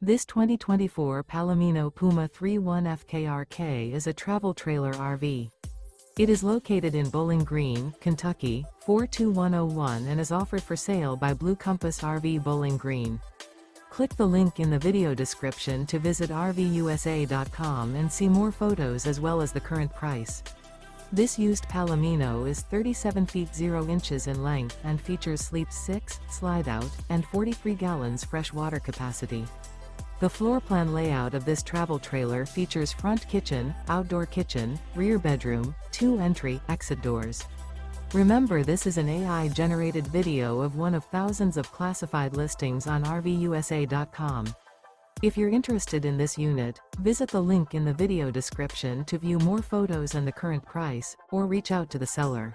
This 2024 Palomino Puma 31 FKRK is a travel trailer RV. It is located in Bowling Green, Kentucky, 42101 and is offered for sale by Blue Compass RV Bowling Green. Click the link in the video description to visit RVUSA.com and see more photos as well as the current price. This used Palomino is 37 feet 0 inches in length and features Sleep 6, Slideout, and 43 gallons fresh water capacity. The floor plan layout of this travel trailer features front kitchen, outdoor kitchen, rear bedroom, 2 entry/exit doors. Remember, this is an AI-generated video of one of thousands of classified listings on RVUSA.com. If you're interested in this unit, visit the link in the video description to view more photos and the current price, or reach out to the seller.